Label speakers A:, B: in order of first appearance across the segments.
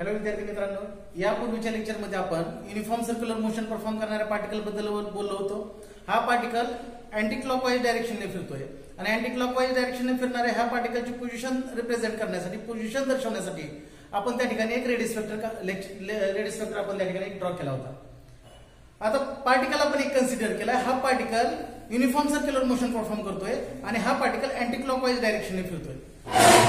A: Hello विद्यार्थी मित्रांनो, यापूर्वीच्या लेक्चरमध्ये आपण युनिफॉर्म सर्क्युलर मोशन परफॉर्म करणाऱ्या पार्टिकल बद्दल बोललो होतो. हा पार्टिकल अँटी क्लॉकवाईज डायरेक्शनने फिरतोय आणि अँटी क्लॉकवाईज डायरेक्शनने फिरणाऱ्या ह्या पार्टिकलची पोझिशन रिप्रेझेंट करण्यासाठी, पोझिशन दर्शवण्यासाठी आपण त्या ठिकाणी एक रेडियस वेक्टर आपण त्या ठिकाणी ड्रॉ केला होता. आता पार्टिकल आपण एक कन्सिडर केलाय. हा particle uniform circular motion perform करतोय आणि हा पार्टिकल अँटी क्लॉकवाईज डायरेक्शनने फिरतोय.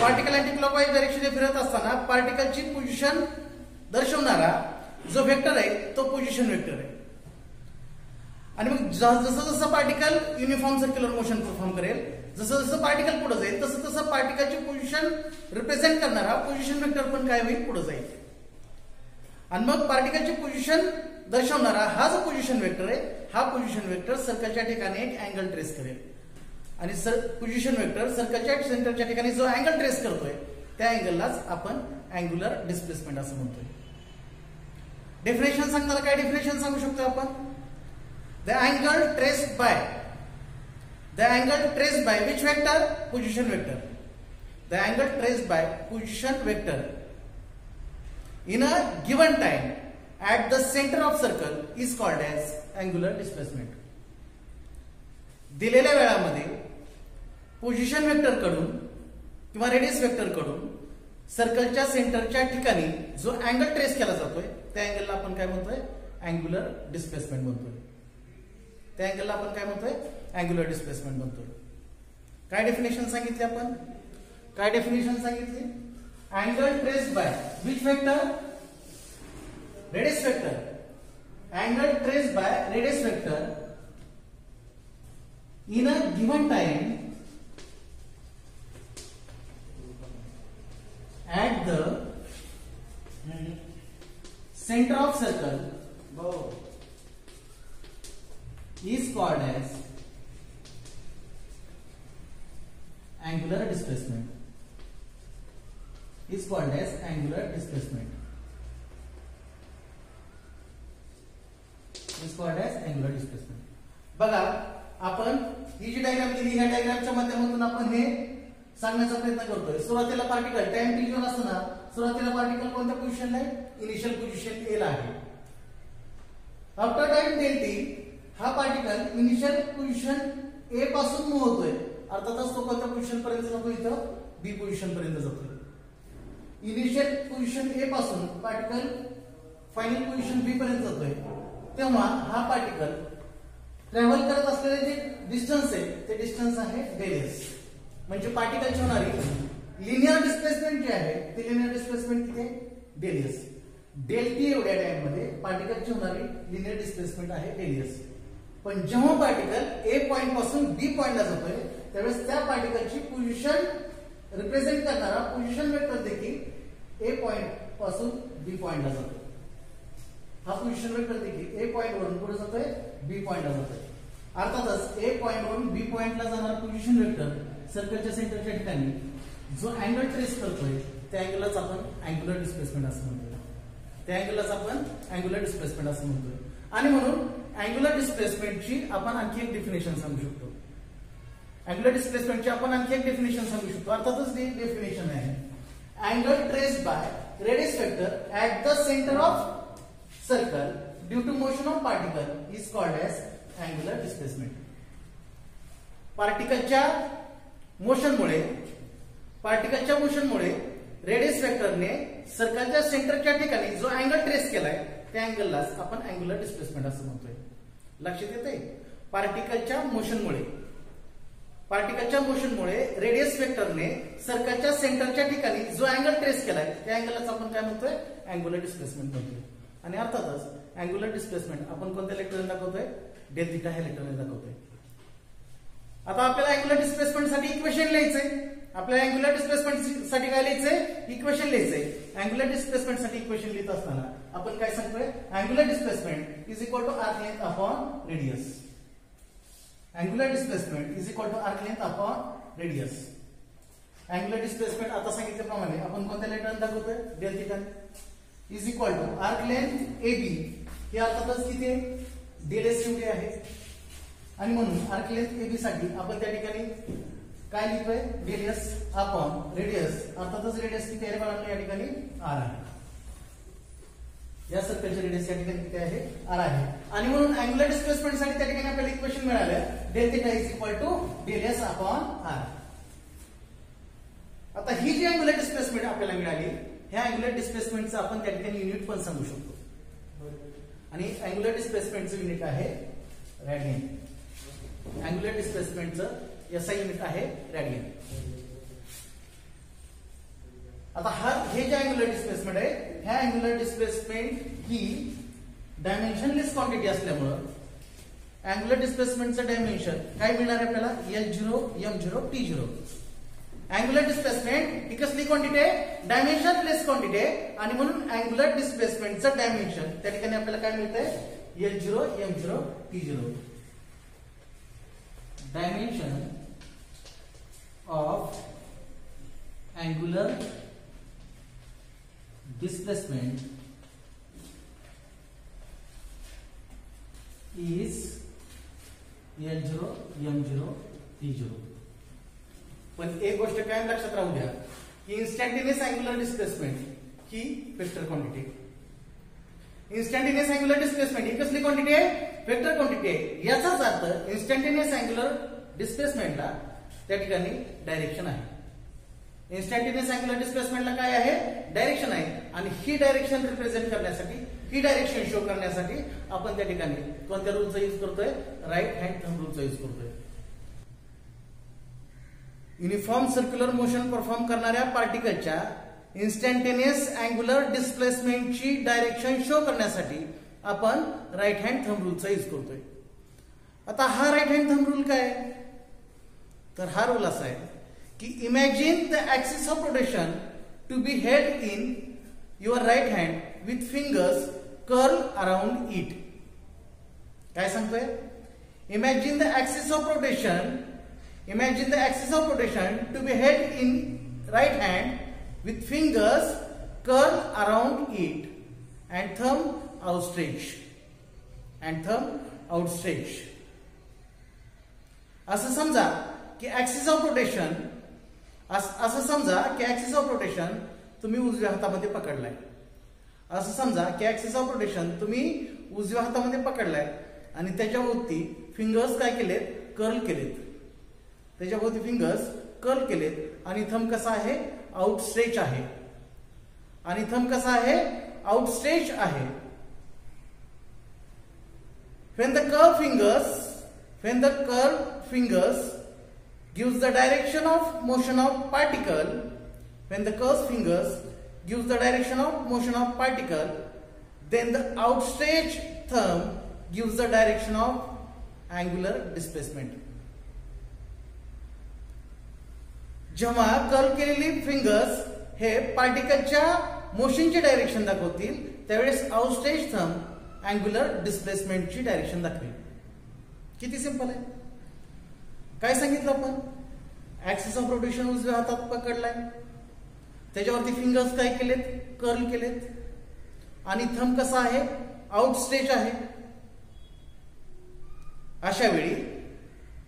A: पार्टिकल अँटी क्लॉकवाईज डायरेक्शनने फिरत असताना पार्टिकलची पोझिशन दर्शवणारा जो वेक्टर आहे तो पोझिशन वेक्टर आहे. आणि मग जसं जसं particle uniform circular motion perform करेल, जसं जसं पार्टिकल पुढे जाईल तसं तसं पार्टिकलची पोझिशन रिप्रेझेंट करणारा पोझिशन वेक्टर पण काय होईल, पुढे जाईल. आणि मग पार्टिकलची पोझिशन दर्शवणारा हा जो पोझिशन वेक्टर आहे, हा पोझिशन वेक्टर सर्कलच्या ठिकाणी एक अँगल ट्रेस करेल आणि पोझिशन वेक्टर सर्कलच्या सेंटरच्या ठिकाणी जो अँगल ट्रेस करतोय त्या अँगललाच आपण अँग्युलर डिस्प्लेसमेंट असं म्हणतोय. डेफिनेशन सांगताना काय डेफिनेशन सांगू शकतो आपण? The angle traced by which vector? Position vector. The angle traced by position vector in a given time at the center of circle is called as angular displacement. दिलेल्या वेळामध्ये position vector कडून किंवा radius vector कडून सर्कलच्या सेंटरच्या ठिकाणी जो angle trace केला जातोय त्या अँगलला आपण काय म्हणतोय? अँग्युलर डिस्प्लेसमेंट म्हणतोय. त्या अँगलला आपण काय म्हणतोय? अँग्युलर डिस्प्लेसमेंट म्हणतोय. काय डेफिनेशन सांगितली आपण? काय डेफिनेशन सांगितली? Angle traced by which vector? Radius vector. Angle traced by radius vector in a given time at the center of circle is called as angular displacement. Is called as angular displacement. Is called as angular displacement. बघा, आपण ही जी diagram दिली, ह्या डायग्रामच्या माध्यमातून आपण हे सांगण्याचा प्रयत्न करतोय. सुरुवातीला पार्टिकल टाइम t वर असताना सुरुवातीला पार्टिकल कोणत्या पोझिशनला आहे? इनिशियल पोझिशन ए ला आहे. आफ्टर टाइम डेल t हा पार्टिकल इनिशियल पोझिशन ए पासून मूव्ह होतोय. अर्थातच तो कोणत्या पोझिशन पर्यंत जातो? इथं बी पोझिशन पर्यंत जातोय. इनिशियल पोझिशन ए पासून पार्टिकल फायनल पोझिशन बी पर्यंत जातोय. तेव्हा हा पार्टिकल ट्रॅव्हल करत असलेले जे डिस्टन्स आहे ते डिस्टन्स आहे डेलियस. म्हणजे पार्टिकलची होणारी लिनियर डिस्प्लेसमेंट जे आहे ते लिनियर डिस्प्लेसमेंट किती आहे? डेलियस. डेल टी एवढ्या टाइम मध्ये पार्टिकलची होणारी लिनियर डिस्प्लेसमेंट आहे डेलियस. पण जेव्हा पार्टिकल ए पॉइंट पासून बी पॉइंटला जातोय त्यावेळेस त्या पार्टिकलची पोझिशन रिप्रेझेंट करणारा पोझिशन वेक्टर देखील ए पॉइंट पासून बी पॉइंटला जातो. हा पोझिशन वेक्टर देखील ए पॉइंट वरून पुढे जातोय, बी पॉइंटला जातोय. अर्थातच ए पॉइंट वरून बी पॉइंटला जाणारा पोझिशन वेक्टर सर्कलच्या सेंटरच्या ठिकाणी जो अँगल ट्रेस करतोय त्या अँगललाच आपण अँग्युलर डिस्प्लेसमेंट असं म्हणतोय. त्या अँगललाच आपण अँग्युलर डिस्प्लेसमेंट असं म्हणतोय. आणि म्हणून अँग्युलर डिस्प्लेसमेंटची आपण आणखी एक डेफिनेशन सांगू शकतो. अँग्युलर डिस्प्लेसमेंटची आपण आणखी एक डेफिनेशन सांगू शकतो. अर्थातच ती डेफिनेशन आहे angle traced by radius vector at the centre of circle due to motion of particle is called as angular displacement. पार्टिकलच्या मोशनमुळे रेडियस वेक्टरने सर्कलच्या सेंटरच्या ठिकाणी जो अँगल ट्रेस केलाय त्या अँगललाच आपण अँग्युलर डिस्प्लेसमेंट असं म्हणतोय. लक्षात येतंय? पार्टिकलच्या मोशनमुळे रेडियस वेक्टरने सर्कलच्या सेंटरच्या ठिकाणी जो अँगल ट्रेस केलाय त्या अँगललाच आपण काय म्हणतोय? अँग्युलर डिस्प्लेसमेंट म्हणतोय. आणि अर्थातच अँग्युलर डिस्प्लेसमेंट आपण कोणत्या लेक्चरने दाखवतोय? डेल थीटा ह्या लेक्चरने दाखवतोय. आता आपल्याला अँग्युलर डिस्प्लेसमेंट साठी इक्वेशन लिहायचंय. आपल्याला अँग्युलर डिस्प्लेसमेंट साठी काय लिहायचंय? इक्वेशन लिहायचंय. अँग्युलर डिस्प्लेसमेंट साठी इक्वेशन लिहित असताना आपण काय सांगतोय? Angular displacement is equal to arc length upon radius. Angular displacement is equal to arc length upon radius. Angular displacement आता सांगितल्याप्रमाणे आपण कोणत्या लेटरने दाखवतोय? Del theta is equal to arc length A B. हे अर्थातच किती आहे? डेल एस एवढी आहे. आणि म्हणून आर्क लेंथ एबी साठी आपण त्या ठिकाणी काय लिहितोय रेडियस अपॉन रेडियस अर्थातच रेडियस किती आहे बघा या ठिकाणी r आहे या सर्कलची रेडियस या ठिकाणी किती आहे r आहे आणि म्हणून अँगुलर डिस्प्लेसमेंट साठी त्या ठिकाणी आपल्याला इक्वेशन मिळालं del theta is equal to del s upon r. आता ही जी अँगुलर डिस्प्लेसमेंट आपल्याला मिळाली ह्या अँगुलर डिस्प्लेसमेंटचं आपण त्या ठिकाणी युनिट पण सांगू शकतो आणि अँगुलर डिस्प्लेसमेंटचं युनिट आहे रॅडियन. अँगुलर डिस्प्लेसमेंटचं SI युनिट आहे रॅडियन. आता हे जे अँगुलर डिस्प्लेसमेंट आहे ह्या अँगुलर डिस्प्लेसमेंट ही डायमेन्शनलेस क्वांटिटी असल्यामुळं अँगुलर डिस्प्लेसमेंटचं डायमेन्शन काय मिळणार आहे आपल्याला L0 M0 T0. Angular displacement ही कसली क्वांटिटी आहे डायमेन्शनलेस क्वांटिटी आहे आणि म्हणून अँगुलर डिस्प्लेसमेंटचं डायमेन्शन त्या ठिकाणी आपल्याला काय मिळतंय L0 M0 T0. Dimension of angular displacement is L0 M0 T0. पण एक गोष्ट काय लक्षात राहू द्या की इन्स्टंटेनियस अँगुलर डिस्प्लेसमेंट ही vector quantity. Instantaneous angular displacement ही कसली क्वांटिटी आहे वेक्टर क्वांटिटी आहे. याचाच अर्थ इन्स्टंटेनियस अँगुलर डिस्प्लेसमेंटला त्या ठिकाणी डायरेक्शन आहे. इन्स्टंटेनियस अँगुलर डिस्प्लेसमेंटला काय आहे डायरेक्शन आहे आणि ही डायरेक्शन रिप्रेझेंट करण्यासाठी ही डायरेक्शन शो करण्यासाठी आपण त्या ठिकाणी कोणत्या रूलचा यूज करतोय राईट हँड थंब रूलचा यूज करतोय. युनिफॉर्म सर्क्युलर मोशन परफॉर्म करणाऱ्या पार्टिकलच्या इन्स्टंटेनियस अँगुलर डिस्प्लेसमेंटची डायरेक्शन शो करण्यासाठी आपण राईट हँड थंब रूलचा यूज करतोय. आता हा राईट हँड थंब रूल काय तर हा रूल असा आहे की imagine the axis of rotation to be held in your right hand with fingers curl around it. काय सांगतोय imagine the axis of rotation to be held in right hand with fingers curl around it and thumb outstretch. असं समजा की axis of rotation तुम्ही उजव्या हातामध्ये पकडलाय. असं समजा की ऍक्सिस ऑफ रोटेशन तुम्ही उजव्या हातामध्ये पकडलाय आणि त्याच्याभोवती फिंगर्स काय केलेत कर्ल केलेत. त्याच्याभोवती फिंगर्स कर्ल केलेत आणि थंब कसा आहे आउटस्ट्रेच आहे. When the curved fingers gives the direction of motion of particle, then the outstretched thumb gives the direction of angular displacement. जेव्हा कर्ल केलेली फिंगर्स हे पार्टिकलच्या मोशनची डायरेक्शन दाखवतील त्यावेळेस आउटस्ट्रेच थंब अँगुलर डिस्प्लेसमेंटची डायरेक्शन दाखवेल. किती सिंपल आहे. काय सांगितलं आपण ऍक्सिस ऑफ रोटेशन उजव्या हातात पकडलाय त्याच्यावरती फिंगर्स काय केलेत कर्ल केलेत आणि थंब कसा आहे आउटस्ट्रेच आहे. अशा वेळी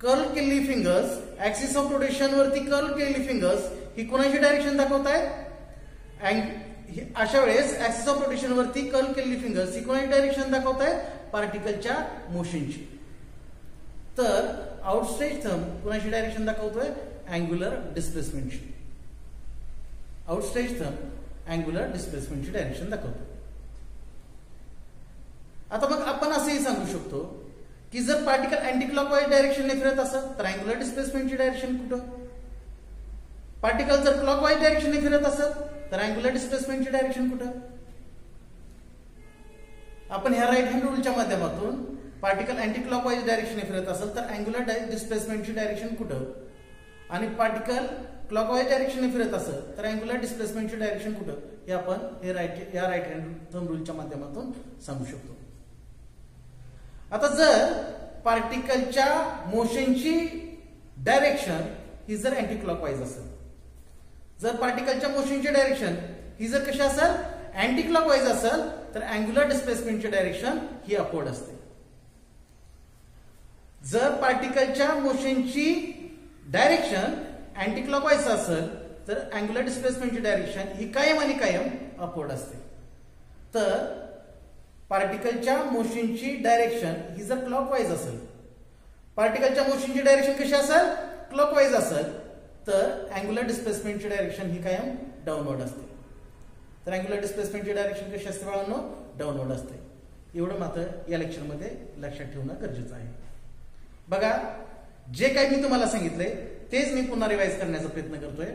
A: कर्ल केलेली फिंगर्स ऍक्सिस ऑफ रोटेशन वरती कर्ल केलेली फिंगर्स ही कोणाची डायरेक्शन दाखवत आहेत. अशा वेळेस ऍक्सिस ऑफ रोटेशन वरती कर्ल केलेली फिंगर्स ही कोणाची डायरेक्शन दाखवत आहेत पार्टिकलच्या मोशनची. तर आउटस्ट्रेच थंब कोणाची डायरेक्शन दाखवतोय अँगुलर डिस्प्लेसमेंटची. डायरेक्शन दाखवतो. आता मग आपण असंही सांगू शकतो की जर पार्टिकल अँटी क्लॉकवाईज डायरेक्शनने फिरत असेल तर अँगुलर डिस्प्लेसमेंटची डायरेक्शन कुठं. पार्टिकल जर क्लॉकवाईज डायरेक्शनने फिरत असेल तर अँगुलर डिस्प्लेसमेंटची डायरेक्शन कुठं. आपण ह्या राईट हँड रूलच्या माध्यमातून पार्टिकल अँटी क्लॉकवाईज डायरेक्शनने फिरत असेल तर अँगुलर डिस्प्लेसमेंटची डायरेक्शन कुठं आणि पार्टिकल क्लॉकवाईज डायरेक्शनने फिरत असेल तर अँगुलर डिस्प्लेसमेंटची डायरेक्शन कुठं हे आपण या राईट हँड थंब रूलच्या माध्यमातून सांगू शकतो. आता जर पार्टिकलच्या मोशनची डायरेक्शन ही जर अँटी क्लॉकवाईज असेल जर पार्टिकलच्या मोशनची डायरेक्शन ही जर कशी असेल अँटी क्लॉकवाईज असेल तर अँगुलर डिस्प्लेसमेंटची डायरेक्शन ही अपवर्ड असते. जर पार्टिकलच्या मोशनची डायरेक्शन अँटी क्लॉकवाईज असेल तर अँगुलर डिस्प्लेसमेंटची डायरेक्शन ही कायम आणि कायम अपवर्ड असते. तर पार्टिकलच्या मोशनची डायरेक्शन ही जर क्लॉकवाईज असेल, पार्टिकलच्या मोशनची डायरेक्शन कशी असेल, क्लॉकवाईज असेल, तर अँग्युलर डिस्प्लेसमेंटची डायरेक्शन ही कायम डाऊनवर्ड असते. तर अँग्युलर डिस्प्लेसमेंटची डायरेक्शन कशी असते बाळांनो, डाऊनवर्ड असते. एवढं मात्र या लेक्चरमध्ये लक्षात ठेवणं गरजेचं आहे. बघा, जे काही मी तुम्हाला सांगितलंय तेच मी पुन्हा रिवाइज करण्याचा प्रयत्न करतोय.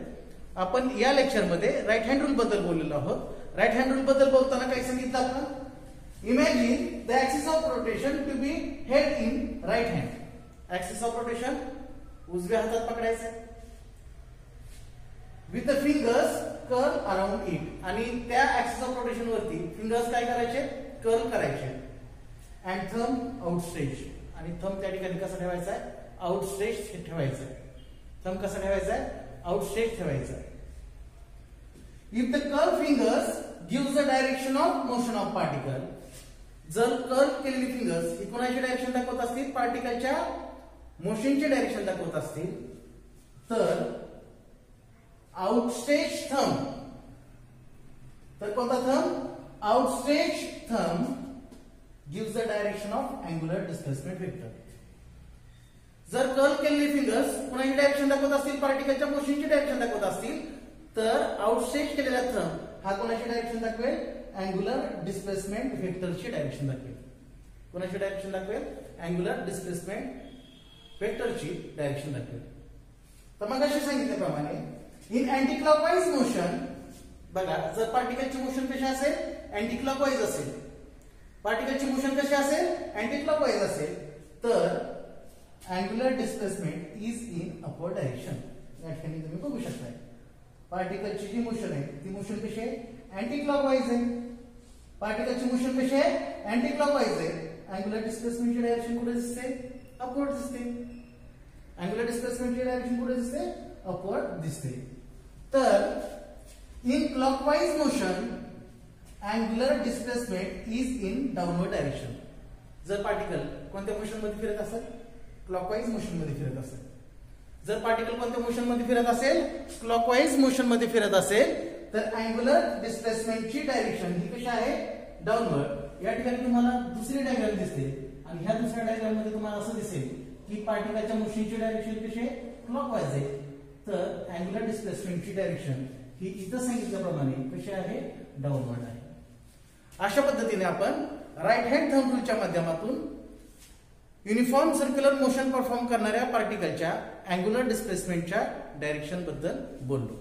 A: आपण या लेक्चरमध्ये राईट हँड रूल बद्दल बोललेलो आहोत. राईट हँड रूल बद्दल बोलताना काय सांगितलं आपण, imagine the axis of rotation to be head in right hand. Axis of rotation उजव्या हातात पकडायचं with the fingers curl around it, आणि त्या ऍक्सिस ऑफ रोटेशन वरती फिंगर्स काय करायचे, कर्ल करायचे. अँड थंब आउटस्ट्रेच, आणि थंब त्या ठिकाणी कसा ठेवायचा आहे, आउटस्ट्रेच ठेवायचा आहे. थंब कसा ठेवायचा आहे, आउटस्ट्रेच ठेवायचा आहे. If the curl fingers gives the direction of motion of particle, जर कर्ल केलेली फिंगर्स ही कोणाची डायरेक्शन दाखवत असतील, पार्टिकलच्या मोशनची डायरेक्शन दाखवत असतील, तर आउटस्ट्रेच थंब, तर कोणता thumb, outstretch thumb gives the direction of angular displacement vector. जर कर्ल केलेली फिंगर्स कोणाची डायरेक्शन दाखवत असतील, पार्टिकलच्या मोशनची डायरेक्शन दाखवत असतील, तर आउटस्ट्रेच केलेला थंब हा कोणाची डायरेक्शन दाखवेल, अँग्युलर डिस्प्लेसमेंट वेक्टरची डायरेक्शन दाखवेल. कोणाची डायरेक्शन दाखवेल, अँग्युलर डिस्प्लेसमेंट वेक्टरची डायरेक्शन दाखवेल. तर मग असे सांगितल्याप्रमाणे इन अँटी क्लॉकवाईज मोशन, बघा, जर पार्टिकलची मोशन कशी असेल, अँटी क्लॉकवाईज असेल, पार्टिकलची मोशन कशी असेल, अँटी क्लॉकवाईज असेल, तर angular displacement is in upward direction. या ठिकाणी तुम्ही बघू शकता, पार्टिकलची जी मोशन आहे ती मोशन कशी आहे, अँटी क्लॉकवाईज आहे. पार्टिकलची मोशन कशी आहे, अँटी क्लॉकवाईज आहे. अँग्युलर डिस्प्लेसमेंटची डायरेक्शन कुठे दिसते, अपवर्ड दिसते. अँग्युलर डिस्प्लेसमेंटची डायरेक्शन कुठे दिसते, अपवर्ड दिसते. तर in clockwise motion angular displacement is in downward direction. जर पार्टिकल कोणत्या मोशन मध्ये फिरत असेल, क्लॉकवाईज मोशन मध्ये फिरत असेल, जर पार्टिकल कोणत्या मोशन मध्ये फिरत असेल, क्लॉकवाईज मोशन मध्ये फिरत असेल, तर अँग्युलर डिस्प्लेसमेंटची डायरेक्शन ही कशी आहे, डाऊनवर्ड. या ठिकाणी तुम्हाला दुसरी डायग्राम दिसते, आणि ह्या दुसऱ्या डायग्राम मध्ये तुम्हाला असं दिसेल की पार्टिकलच्या मोशनची डायरेक्शन कशी आहे, क्लॉकवाईज आहे. तर अँग्युलर डिस्प्लेसमेंटची डायरेक्शन ही इथं सांगितल्याप्रमाणे कशी आहे, डाऊनवर्ड आहे. अशा पद्धतीने आपण राईट हँड थंब रूलच्या माध्यमातून युनिफॉर्म सर्क्युलर मोशन परफॉर्म करणाऱ्या पार्टिकलच्या अँग्युलर डिस्प्लेसमेंटच्या डायरेक्शन बद्दल बोललो.